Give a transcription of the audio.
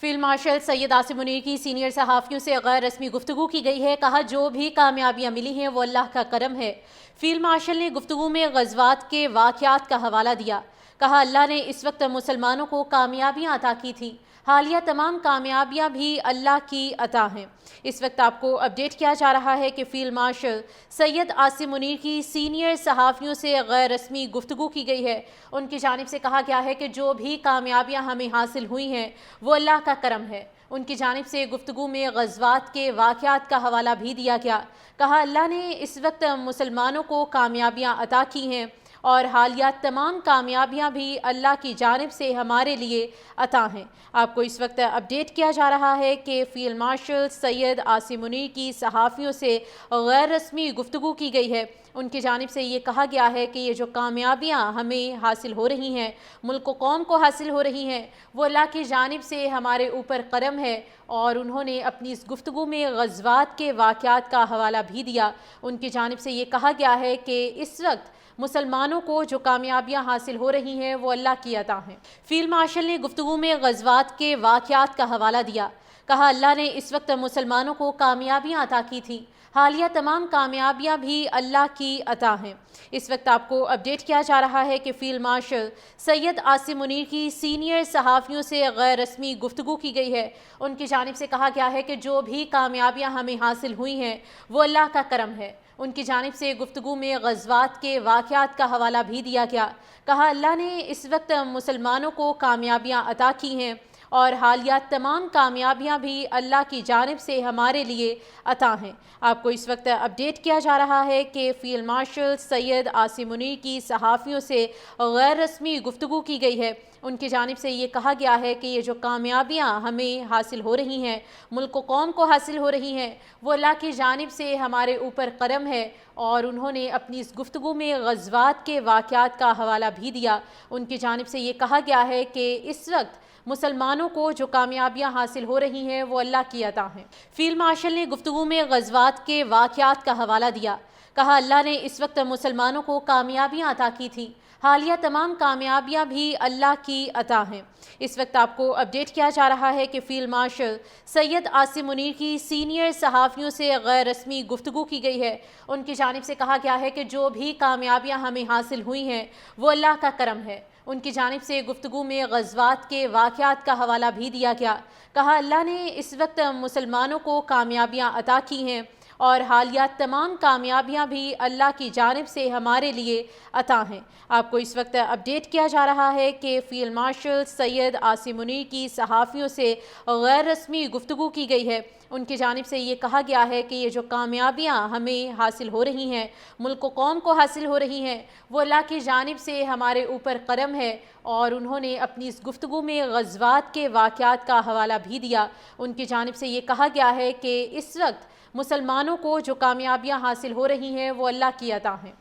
Field marshal Syed Asim Munir کی senior صحافیوں سے غیر رسمی گفتگو کی گئی ہے۔ کہا جو بھی کامیابیاں ملی ہیں وہ اللہ کا کرم ہے۔ فیلڈ مارشل نے گفتگو میں غزوات کے واقعات کا حوالہ دیا۔ کہا اللہ نے اس وقت مسلمانوں کو کامیابیاں عطا کی تھیں، حالیہ تمام کامیابیاں بھی اللہ کی عطا ہیں۔ اس وقت آپ کو اپڈیٹ کیا جا رہا ہے کہ فیلڈ مارشل سید عاصم منیر کی سینئر صحافیوں سے غیر رسمی گفتگو کی گئی ہے۔ ان کی جانب سے کہا گیا ہے کہ جو بھی کامیابیاں ہمیں حاصل ہوئی ہیں وہ اللہ کا کرم ہے۔ ان کی جانب سے گفتگو میں غزوات کے واقعات کا حوالہ بھی دیا گیا۔ کہا اللہ نے اس وقت مسلمانوں کو کامیابیاں عطا کی ہیں اور حالیہ تمام کامیابیاں بھی اللہ کی جانب سے ہمارے لیے عطا ہیں۔ آپ کو اس وقت اپڈیٹ کیا جا رہا ہے کہ فیلڈ مارشل سید عاصم منیر کی صحافیوں سے غیر رسمی گفتگو کی گئی ہے۔ ان کی جانب سے یہ کہا گیا ہے کہ یہ جو کامیابیاں ہمیں حاصل ہو رہی ہیں، ملک و قوم کو حاصل ہو رہی ہیں، وہ اللہ کی جانب سے ہمارے اوپر کرم ہے، اور انہوں نے اپنی اس گفتگو میں غزوات کے واقعات کا حوالہ بھی دیا۔ ان کی جانب سے یہ کہا گیا ہے کہ اس وقت مسلمانوں کو جو کامیابیاں حاصل ہو رہی ہیں وہ اللہ کی عطا ہیں۔ فیلڈ مارشل نے گفتگو میں غزوات کے واقعات کا حوالہ دیا۔ کہا اللہ نے اس وقت مسلمانوں کو کامیابیاں عطا کی تھیں، حالیہ تمام کامیابیاں بھی اللہ کی عطا ہیں۔ اس وقت آپ کو اپڈیٹ کیا جا رہا ہے کہ فیلڈ مارشل سید عاصم منیر کی سینئر صحافیوں سے غیر رسمی گفتگو کی گئی ہے۔ ان کی جانب سے کہا گیا ہے کہ جو بھی کامیابیاں ہمیں حاصل ہوئی ہیں وہ اللہ کا کرم ہے۔ ان کی جانب سے گفتگو میں غزوات کے واقعات کا حوالہ بھی دیا گیا۔ کہا اللہ نے اس وقت مسلمانوں کو کامیابیاں عطا کی ہیں اور حالیہ تمام کامیابیاں بھی اللہ کی جانب سے ہمارے لیے عطا ہیں۔ آپ کو اس وقت اپڈیٹ کیا جا رہا ہے کہ فیلڈ مارشل سید عاصم منیر کی صحافیوں سے غیر رسمی گفتگو کی گئی ہے۔ ان کی جانب سے یہ کہا گیا ہے کہ یہ جو کامیابیاں ہمیں حاصل ہو رہی ہیں، ملک و قوم کو حاصل ہو رہی ہیں، وہ اللہ کی جانب سے ہمارے اوپر کرم ہے، اور انہوں نے اپنی اس گفتگو میں غزوات کے واقعات کا حوالہ بھی دیا۔ ان کی جانب سے یہ کہا گیا ہے کہ اس وقت مسلمانوں کو جو کامیابیاں حاصل ہو رہی ہیں وہ اللہ کی عطا ہیں۔ فیلڈ مارشل نے گفتگو میں غزوات کے واقعات کا حوالہ دیا۔ کہا اللہ نے اس وقت مسلمانوں کو کامیابیاں عطا کی تھیں، حالیہ تمام کامیابیاں بھی اللہ کی عطا ہیں۔ اس وقت آپ کو اپڈیٹ کیا جا رہا ہے کہ فیلڈ مارشل سید عاصم منیر کی سینئر صحافیوں سے غیر رسمی گفتگو کی گئی ہے۔ ان کی جانب سے کہا گیا ہے کہ جو بھی کامیابیاں ہمیں حاصل ہوئی ہیں وہ اللہ کا کرم ہے۔ ان کی جانب سے گفتگو میں غزوات کے واقعات کا حوالہ بھی دیا گیا۔ کہا اللہ نے اس وقت مسلمانوں کو کامیابیاں عطا کی ہیں اور حالیہ تمام کامیابیاں بھی اللہ کی جانب سے ہمارے لیے عطا ہیں۔ آپ کو اس وقت اپڈیٹ کیا جا رہا ہے کہ فیلڈ مارشل سید عاصم منیر کی صحافیوں سے غیر رسمی گفتگو کی گئی ہے۔ ان کی جانب سے یہ کہا گیا ہے کہ یہ جو کامیابیاں ہمیں حاصل ہو رہی ہیں، ملک و قوم کو حاصل ہو رہی ہیں، وہ اللہ کی جانب سے ہمارے اوپر کرم ہے، اور انہوں نے اپنی اس گفتگو میں غزوات کے واقعات کا حوالہ بھی دیا۔ ان کی جانب سے یہ کہا گیا ہے کہ اس وقت مسلمانوں کو جو کامیابیاں حاصل ہو رہی ہیں وہ اللہ کی عطا ہیں۔